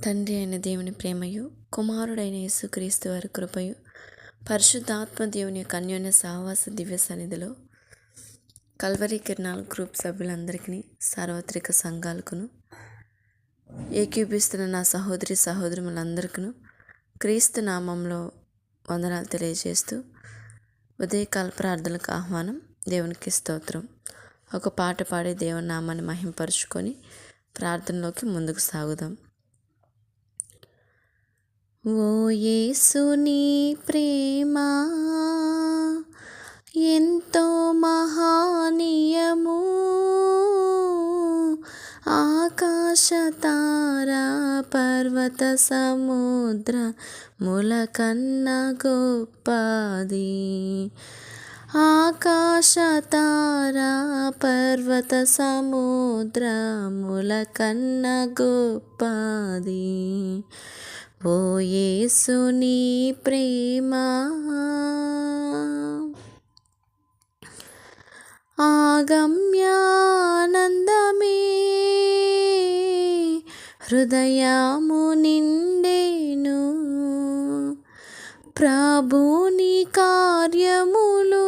తండ్రి అయిన దేవుని ప్రేమయు, కుమారుడైన యేసుక్రీస్తు వారి కృపయు, పరిశుద్ధాత్మ దేవుని యొక్క అన్యోన్య సహవాస దివ్య సన్నిధిలో కల్వరి కిరణాల గ్రూప్ సభ్యులందరికీ, సార్వత్రిక సంఘాలకును, ఏకీభిస్తున్న నా సహోదరి సహోదరులందరికీ క్రీస్తు నామంలో వందనాలు తెలియజేస్తూ ఉదయకాల ప్రార్థనలకు ఆహ్వానం. దేవునికి స్తోత్రం. ఒక పాట పాడి దేవుని నామాన్ని మహింపరుచుకొని ప్రార్థనలోకి ముందుకు సాగుదాం. ఓ యేసుని ప్రేమ ఎంతో మహానీయము, ఆకాశ తారా పర్వత సముద్ర ముల కన్నా గొప్పది. ఆకాశ తారా పర్వత సముద్రముల కన్నా గొప్పది. ఓ యేసుని ప్రేమ ఆగమ్యానందమే హృదయము నిండేను. ప్రభుని కార్యములు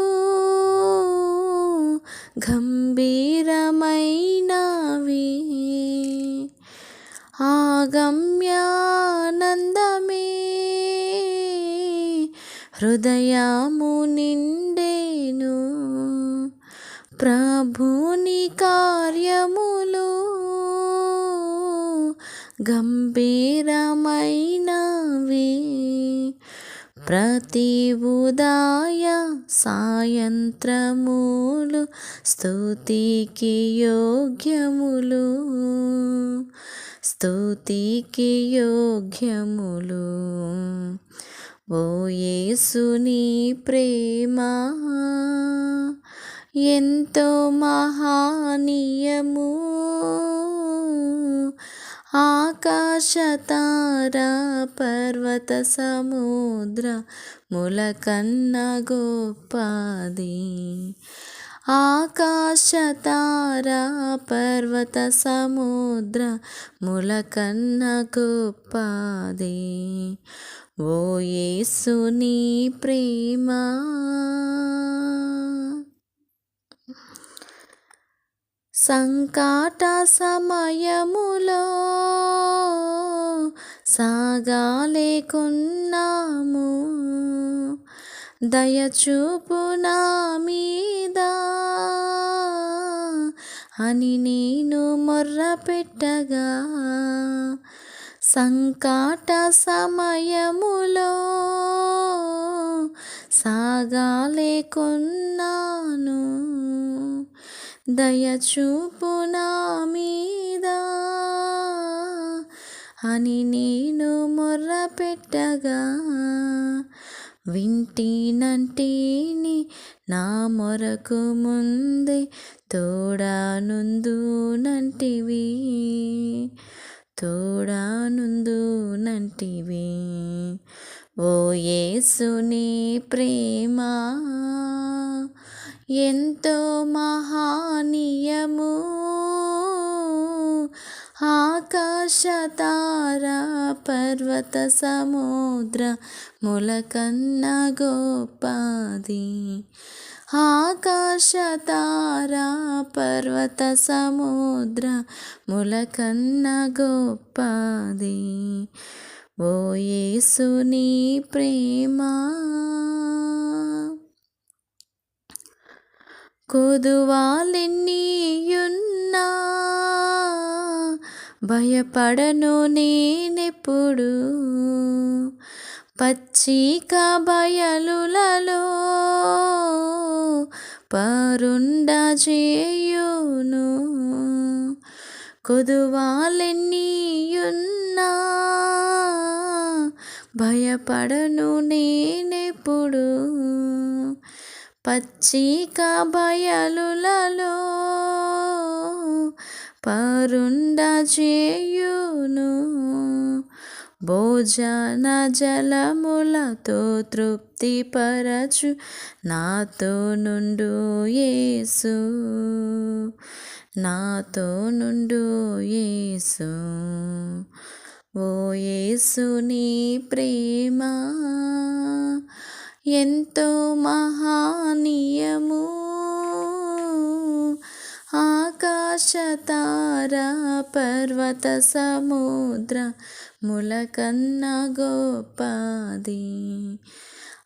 గంభీరమైనవి. ఆగమ్యానందమే హృదయము నిండేను. ప్రభుని కార్యములు గంభీరమైనవి. ప్రతి ఉదయ సాయంత్రములు స్తుతికి యోగ్యములు, స్తుతికి యోగ్యములు. ఓ యేసుని ప్రేమ ఎంతో మహానీయము, ఆకాశ తారా పర్వత సముద్ర ముల కన్నా గొప్పది. ఆకాశ తారా పర్వత సముద్ర ముల కన్నా గొప్పది. ఓ యేసుని ప్రేమ సంకట సమయములో సాగాలేకున్నాము. దయచూపు నా మీద అని నేను మొర్ర పెట్టగా, సంకట సమయములో సాగాలేకున్నాను. దయచూపు నా మీద అని నేను మొర్ర పెట్టగా, వింటినంటిని నా మొరకు ముందే తోడానుందునంటివి, తోడానుందునంటివి. ఓ యేసుని ప్రేమ ఎంతో మహానీయము, ఆకాశ తారా పర్వత సముద్ర ముల కన్నా గొప్పది. ఆకాశ తారా పర్వత సముద్ర ముల కన్నా గొప్పది. ఓ యేసుని ప్రేమ కొదువాలెన్నియున్నా భయపడను నేనెప్పుడు. పచ్చిక బయలులలో పరుండజేయును. కొదువాలెన్నియున్నా భయపడను నేనెప్పుడు. పచ్చిక బయలులలో పరుండజేయును. భోజన జలములతో తృప్తిపరచు నాతో నుండు యేసు, నాతో నుండు యేసు. ఓ యేసుని ప్రేమ ఎంతో మహానీయము, ఆకాశ తారా పర్వత సముద్ర ములకన్న గొప్పది.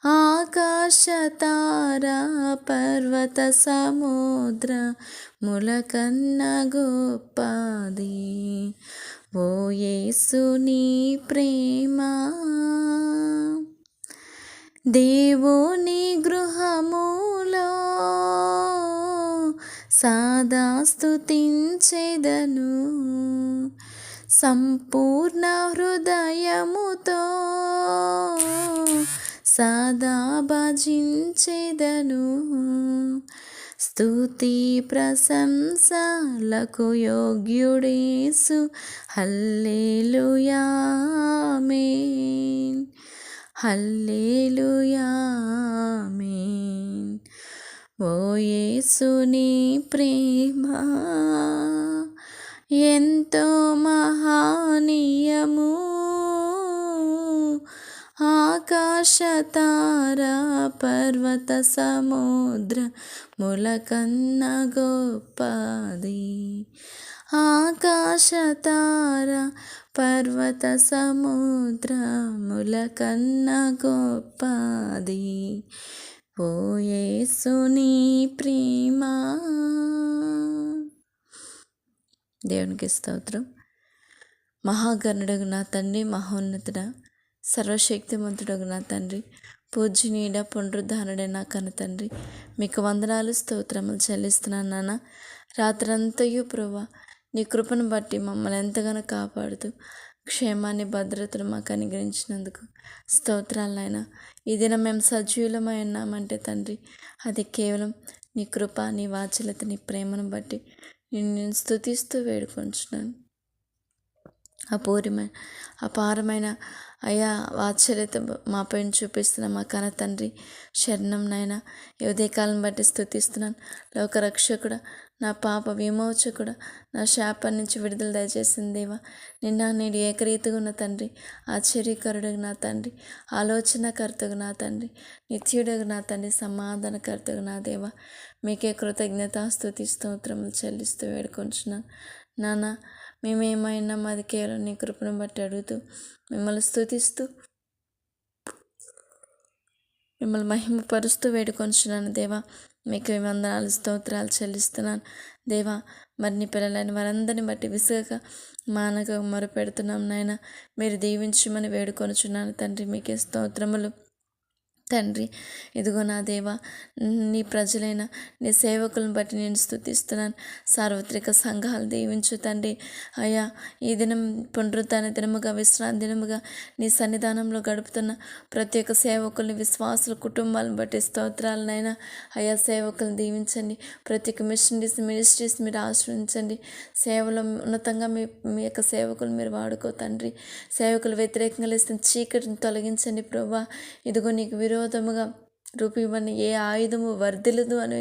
ఆకాశ తారా పర్వత సముద్ర ములకన్న గొప్పది. ఓ యేసుని ప్రేమ దేవుని గృహములో సదా స్తుతించెదను, సంపూర్ణ హృదయముతో సదా భజించెదను. స్తుతి ప్రశంసలకు యోగ్యుడేసు, హల్లెలూయా ఆమేన్, హల్లెలూయా ఆమేన్. ఓ యేసుని ప్రేమ ఎంతో మహానీయము, ఆకాశ తారా పర్వత సముద్ర ములకన్న గొప్పది. ఆకాశ తారా పర్వత సముద్ర ములకన్న గొప్పది. ఓ యేసుని ప్రేమ. దేవునికి స్తోత్రం. మహాగణుడగు నా తండ్రి, మహోన్నతుడ, సర్వశక్తిమంతుడగు నా తండ్రి, పూజ్యనీయుడ, పునరుద్ధానుడే నా కన్న తండ్రి, మీకు వందనాలు స్తోత్రములు చెల్లిస్తున్నాను నాన్న. రాత్రంతయు ప్రభువా నీ కృపను బట్టి మమ్మల్ని ఎంతగానో కాపాడుతూ క్షేమాన్ని, భద్రతను మాకు అనుగ్రహించినందుకు స్తోత్రాలు నాయన. ఈ దినం మేము సజీవులమై ఉన్నామంటే తండ్రి, అది కేవలం నీ కృప, నీ వాత్సల్యత, నీ ప్రేమను బట్టి నేను స్తుతిస్తూ వేడుకొంచున్నాను. అపారమైన అయా వాత్సల్యత మా పైన చూపిస్తున్న మా కన్న తండ్రి శరణం నాయన. ఈ ఉదయకాలం బట్టి స్తుతిస్తున్నాను. లోకరక్షకుడ, నా పాప విమోచకుడ, నా శాపం నుంచి విడుదల దయచేసిన దేవా, నిన్న నేడు ఏకరీతిగా ఉన్న తండ్రి, ఆశ్చర్యకరుడుగు నా తండ్రి, ఆలోచనకర్తగు నా తండ్రి, నిత్యుడుగు నా తండ్రి, సమాధానకర్తగు నా దేవా, మీకే కృతజ్ఞత స్తుతి స్తోత్రములు చెల్లిస్తూ వేడుకొంచున్నాను నాన్న. మేమేమైనా అది కేవలం నీ కృపను బట్టి అడుగుతూ మిమ్మల్ని స్తుతిస్తూ మిమ్మల్ని మహిమపరుస్తూ వేడుకొంచున్నాను దేవా. మీకు వందనాలు స్తోత్రాలు చెల్లిస్తున్నాను దేవా. మరి నీ పిల్లలైన వారందరిని బట్టి విసుగక మానక మొరపెడుతున్నాం నాయన. మీరు దీవించమని వేడుకొనుచున్నాను తండ్రి. మీకే స్తోత్రములు తండ్రి. ఇదిగో నా దేవా, నీ ప్రజలైన నీ సేవకులను బట్టి నేను స్తుతిస్తున్నాను. సార్వత్రిక సంఘాలు దీవించు తండ్రి. అయ్యా, ఈ దినం పునరుత్థాన దినముగా, విశ్రాంతి దినముగా నీ సన్నిధానంలో గడుపుతున్న ప్రతి ఒక్క సేవకుల్ని, విశ్వాసుల కుటుంబాలను బట్టి స్తోత్రాలనైనా. అయ్యా, సేవకులను దీవించండి. ప్రతి ఒక్క మినిస్ట్రీస్ మీరు ఆశ్రయించండి. సేవలో ఉన్నతంగా మీ యొక్క సేవకులు మీరు వాడుకో తండ్రి. సేవకులు వ్యతిరేకంగా లేస్తున్న చీకటిని తొలగించండి ప్రభువా. ఇదిగో నీకు విరోధముగా రూపివని ఏ ఆయుధము వర్ధిలదు అని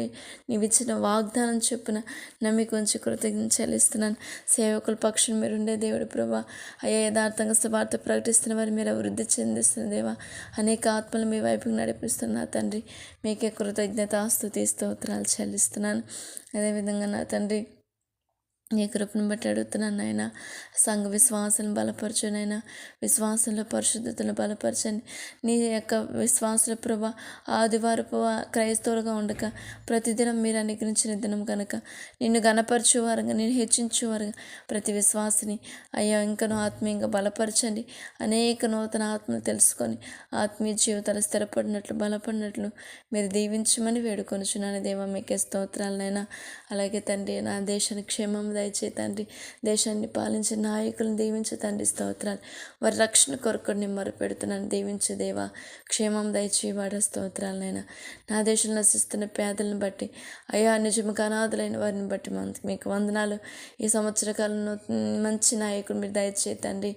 నీవిచ్చిన వాగ్దానం చొప్పున నమ్మిక ఉంచి కృతజ్ఞత చెల్లిస్తున్నాను. సేవకుల పక్షం మీరు ఉండే దేవుడు ప్రభా. అయ్యా, యథార్థంగా సువార్త ప్రకటిస్తున్న వారు మీరు అభివృద్ధి చెందిస్తున్న దేవా. అనేక ఆత్మలు మీ వైపుకి నడిపిస్తున్నా తండ్రి. మీకే కృతజ్ఞత స్తుతి స్తోత్రాలు చెల్లిస్తున్నాను. అదేవిధంగా నా తండ్రి, నీ కృపను బట్టి అడుగుతున్నాను నాయన. సంఘ విశ్వాసాలను బలపరచునైనా, విశ్వాసంలో పరిశుద్ధతను బలపరచండి. నీ యొక్క విశ్వాసుల ప్రభా ఆదివారపు క్రైస్తవులుగా ఉండక ప్రతిదినం మీరు అనుగ్రహించిన దినం కనుక నిన్ను గణపరచువారుగా, నేను హెచ్చించువారుగా ప్రతి విశ్వాసిని అయ్యా ఇంకనూ ఆత్మీయంగా బలపరచండి. అనేక నూతన ఆత్మలు తెలుసుకొని ఆత్మీయ జీవితాలు స్థిరపడినట్లు, బలపడినట్లు మీరు దీవించమని వేడుకొనుచున్నాను దేవా. మీకే స్తోత్రాలనైనా. అలాగే తండ్రి, నా దేశానికి క్షేమం దయచే తండ్రి. దేశాన్ని పాలించే నాయకులను దీవించే తండ్రి. స్తోత్రాలు. వారి రక్షణ కొరకు నేను మొరపెడుతున్నాను. దీవించే దేవా. క్షేమం దయచేవాడ స్తోత్రాలనైనా. నా దేశంలో నశిస్తున్న పేదలను బట్టి, అయ్యా నిజముగా అనాథులైన వారిని బట్టి మీకు వందనాలు. ఈ సంవత్సర కాలంలో మంచి నాయకులు మీరు దయచే తండ్రి.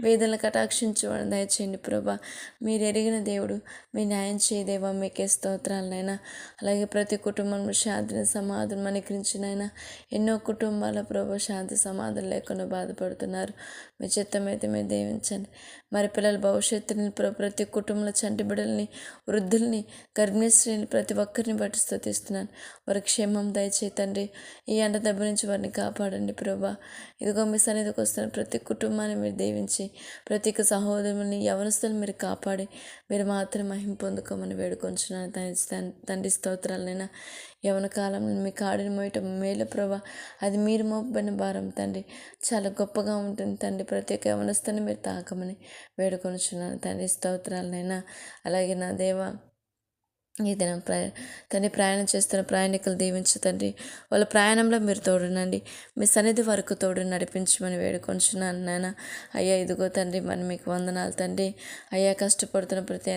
వేదనలు కటాక్షించేవాడు దయచేయండి ప్రభా. మీరు ఎరిగిన దేవుడు, మీ న్యాయం చేయదేవా. మీకే స్తోత్రాలనైనా. అలాగే ప్రతి కుటుంబంలో శాంతిని, సమాధానం అనుగ్రహించినైనా. ఎన్నో కుటుంబాల ప్రభు శాంతి సమాధానం లేకుండా బాధపడుతున్నారు. మీ చిత్తమైతే మీరు దీవించండి. మరి పిల్లల భవిష్యత్తుని ప్రతి కుటుంబంలో చంటి బిడ్డల్ని, వృద్ధుల్ని, గర్భిణీ స్త్రీని ప్రతి ఒక్కరిని బట్టి స్తుతిస్తున్నాను. వారి క్షేమం దయచేతండి. ఈ ఎండ దెబ్బ నుంచి వారిని కాపాడండి ప్రభా. ఇదిగో మీ సన్నిధికి వస్తున్న ప్రతి కుటుంబాన్ని మీరు దీవించి ప్రతి సహోదరుని యవనస్తులను మీరు కాపాడి మీరు మాత్రం మహిమ పొందుకోమని వేడుకొంచున్నాను. తండ్రి స్తోత్రాలైనా యవన కాలంలో మీ కాడిని మోయటం మేలు ప్రభా. అది మీరు మోపబడిన భారం తండ్రి చాలా గొప్పగా ఉంటుంది తండ్రి. ప్రతి ఒక్క యవనస్తుని మీరు తాకమని వేడుకొంచున్నాను తండ్రి స్తోత్రాలైనా. అలాగే నా దేవ ఈ దినం తండ్రి ప్రయాణం చేస్తున్న ప్రయాణికులు దీవించు తండ్రి. వాళ్ళ ప్రయాణంలో మీరు తోడునండి. మీ సన్నిధి వరకు తోడు నడిపించమని వేడుకొంచున్నాను నాయన. అయ్యా ఇదిగో తండ్రి మరి మీకు వందనాలు తండ్రి. అయ్యా కష్టపడుతున్న ప్రతి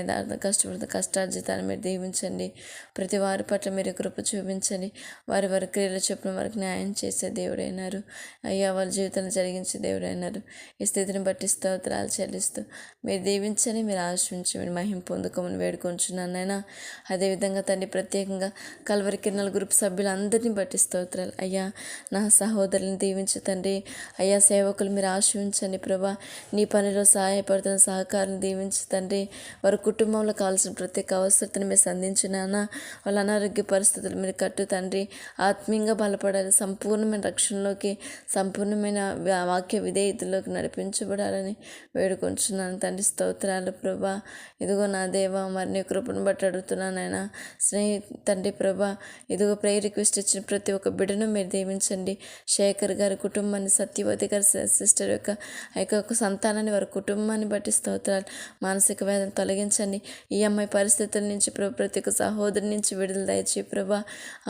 కష్టపడుతున్న కష్టార్జితాన్ని మీరు దీవించండి. ప్రతి వారి పట్ల మీరు కృప చూపించండి. వారి వారి క్రియలు చెప్పిన వారికి న్యాయం చేసే దేవుడైనారు. అయ్యా వాళ్ళ జీవితాన్ని జరిగించే దేవుడైనారు. ఈ స్థితిని బట్టి స్తోత్రాలు చెల్లిస్తూ మీరు దీవించని మీరు ఆశ్రయించి మీరు మహిమ పొందుకోమని వేడుకొంచున్నాను నాయన. అదేవిధంగా తండ్రి ప్రత్యేకంగా కల్వరి కిరణాల గ్రూప్ సభ్యులందరినీ బట్టి స్తోత్రాలు. అయ్యా నా సహోదరుని దీవించు తండ్రి. అయ్యా సేవకులు మీరు ఆశ్రయించండి ప్రభా. నీ పనిలో సహాయపడుతున్న సహకారాన్ని దీవించు తండ్రి. వారి కుటుంబంలో కావాల్సిన ప్రత్యేక అవసరతను మీరు సంధించినానా. వాళ్ళ అనారోగ్య పరిస్థితులు మీరు కట్టు తండ్రి. ఆత్మీయంగా బలపడాలి. సంపూర్ణమైన రక్షణలోకి సంపూర్ణమైన వాక్య విధేయతలోకి నడిపించబడాలని వేడుకొంచున్నాను తండ్రి. స్తోత్రాలు ప్రభా. ఇదిగో నా దేవ మరి నీ కృపను బట్టి అడుగుతున్నాను నాయన. తండ్రి ప్రభా ఇదిగో ప్రేయర్ రిక్వెస్ట్ ఇచ్చిన ప్రతి ఒక్క బిడ్డను మీరు దీవించండి. శేఖర్ గారి కుటుంబాన్ని, సత్యవతి గారి సిస్టర్ యొక్క సంతానాన్ని, వారి కుటుంబాన్ని బట్టి స్తోత్రాలు. మానసిక వేదన తొలగించండి. ఈ అమ్మాయి పరిస్థితుల నుంచి ప్రతి ఒక్క సహోదరి నుంచి విడుదల దయచేయి ప్రభా.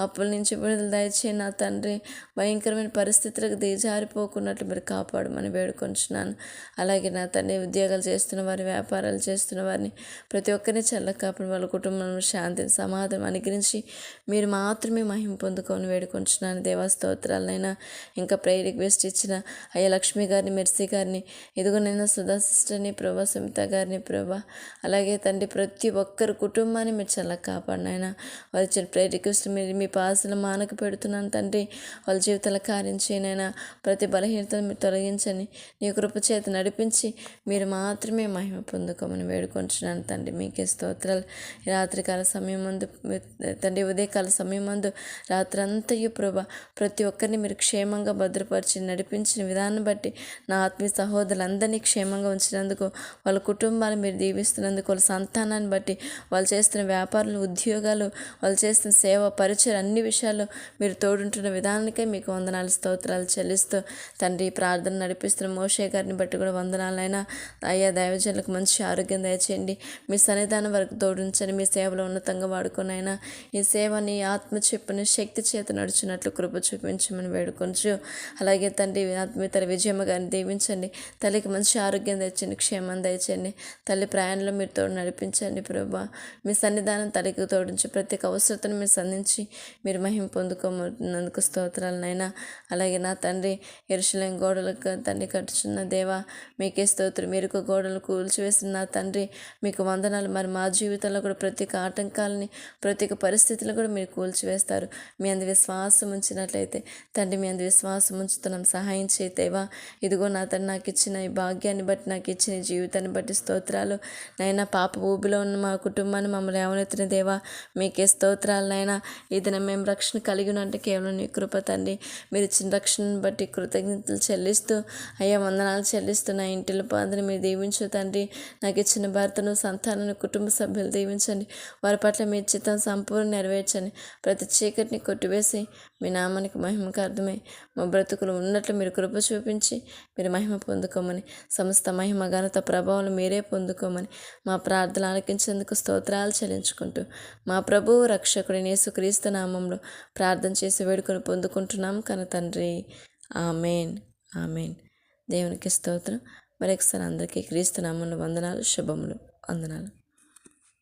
అప్పుల నుంచి విడుదల దయచేయి నా తండ్రి. భయంకరమైన పరిస్థితులకు దిగజారిపోకున్నట్లు మీరు కాపాడమని వేడుకొంచున్నాను. అలాగే నా తండ్రి ఉద్యోగాలు చేస్తున్న వారి, వ్యాపారాలు చేస్తున్న వారిని ప్రతి ఒక్కరిని చల్ల కాపాడి వాళ్ళ కుటుంబంలో శాంతిని సమాధానం అనుగ్రహించి మీరు మాత్రమే మహిమ పొందుకొని వేడుకొంచున్నాను దేవా. స్తోత్రాలైనా ఇంకా ప్రేయర్ రిక్వెస్ట్ ఇచ్చిన అయ్యా లక్ష్మి గారిని, మెర్సీ గారిని, ఎదుగునైనా సుధా సిస్టర్ని ప్రభా, సుమిత గారిని ప్రభా, అలాగే తండ్రి ప్రతి ఒక్కరి కుటుంబాన్ని మీరు చల్ల కాపాడినైనా. వారి ఇచ్చిన ప్రేయర్ రిక్వెస్ట్ మీరు మీ పాసలు మానక పెడుతున్నాను తండ్రి. వాళ్ళ జీవితాల కార్యం చేయనైనా ప్రతి బలహీనతను మీరు తొలగించండి. నీ కృప చేత నడిపించి మీరు మాత్రమే మహిమ పొందుకోమని వేడుకొంచున్నాను తండ్రి. మీకే స్తోత్రాలు. రాత్రికాల సమయం ముందు తండ్రి, ఉదయకాల సమయం ముందు రాత్రి అంతయు ప్రభా ప్రతి ఒక్కరిని మీరు క్షేమంగా భద్రపరిచి నడిపించిన విధానం బట్టి నా ఆత్మీయ సహోదరులందరినీ క్షేమంగా ఉంచినందుకు, వాళ్ళ కుటుంబాన్ని మీరు దీవిస్తున్నందుకు, వాళ్ళ సంతానాన్ని బట్టి, వాళ్ళు చేస్తున్న వ్యాపారాలు, ఉద్యోగాలు, వాళ్ళు చేస్తున్న సేవ, పరిచయం అన్ని విషయాల్లో మీరు తోడుంటున్న విధానానికై మీకు వందనాలు స్తోత్రాలు చెల్లిస్తూ తండ్రి ప్రార్థన నడిపిస్తున్న మోషే గారిని బట్టి కూడా వందనాలైనా. అయ్యా దైవజనులకు మంచి ఆరోగ్యం దయచేయండి. మీ సన్నిధానం వరకు తోడుంచండి. మీ సేవలో ఉన్నతంగా వాడుకునైనా ఈ సేవని ఆత్మ చెప్పిన శక్తి చేత నడుచున్నట్లు కృప చూపించమని వేడుకొంచు. అలాగే తండ్రి ఆత్మీయతల విజయమ్మ గారిని దీవించండి. తల్లికి మంచి ఆరోగ్యం తెచ్చండి, క్షేమం దయచండి. తల్లి ప్రయాణంలో మీరు తోడు నడిపించండి ప్రభా. మీ సన్నిధానం తల్లికి తోడించి ప్రత్యేక అవసరతను మీరు సంధించి మీరు మహిమ పొందుకోనందుకు స్తోత్రాలనైనా. అలాగే నా తండ్రి యెరూషలేము గోడలకు తండ్రి కట్టుచున్న దేవా మీకే స్తోత్రం. మీరు గోడలు కూల్చివేసిన నా తండ్రి మీకు వందనాలు. మరి మా జీవితంలో కూడా ప్రత్యేక ఆటంకాలని, ప్రత్యేక పరిస్థితులు కూడా మీరు కూల్చివేస్తారు. మీ అందు విశ్వాసం ఉంచినట్లయితే తండ్రి, మీ అందు విశ్వాసం ఉంచుతున్నాం, సహాయం చేతేవా. ఇదిగో నా తండ్రి నాకు ఇచ్చిన ఈ భాగ్యాన్ని బట్టి, నాకు ఇచ్చిన ఈ జీవితాన్ని బట్టి స్తోత్రాలు నైనా. పాప ఊబిలో ఉన్న మా కుటుంబాన్ని మమ్మల్ని లేవనెత్తిన దేవా మీకే స్తోత్రాలు నైనా. ఇది మేము రక్షణ కలిగినంటే కేవలం నీ కృప తండ్రి. మీరు ఇచ్చిన రక్షణను బట్టి కృతజ్ఞతలు చెల్లిస్తూ అయ్యా వందనాలు చెల్లిస్తున్న ఇంటిలో పాదని మీరు దీవించు తండ్రి. నాకు ఇచ్చిన భర్తను, సంతానాన్ని, కుటుంబ సభ్యులు దీవించండి. వారి పట్ల మీ చిత్తం సంపూర్ణ నెరవేర్చండి. ప్రతి చీకటిని కొట్టివేసి మీ నామానికి మహిమకు అర్థమై మా బ్రతుకులు ఉన్నట్లు మీరు కృప చూపించి మీరు మహిమ పొందుకోమని, సమస్త మహిమ ఘనత ప్రభావం మీరే పొందుకోమని మా ప్రార్థనలు ఆలకించేందుకు స్తోత్రాలు చెల్లించుకుంటూ మా ప్రభువు రక్షకుడిని యేసుక్రీస్తు నామంలో ప్రార్థన చేసి వేడుకొని పొందుకుంటున్నాం కన తండ్రి. Amen, amen. దేవునికి స్తోత్రం. మరొకసారి అందరికీ క్రీస్తు నామంలో వందనాలు, శుభములు, వందనాలు.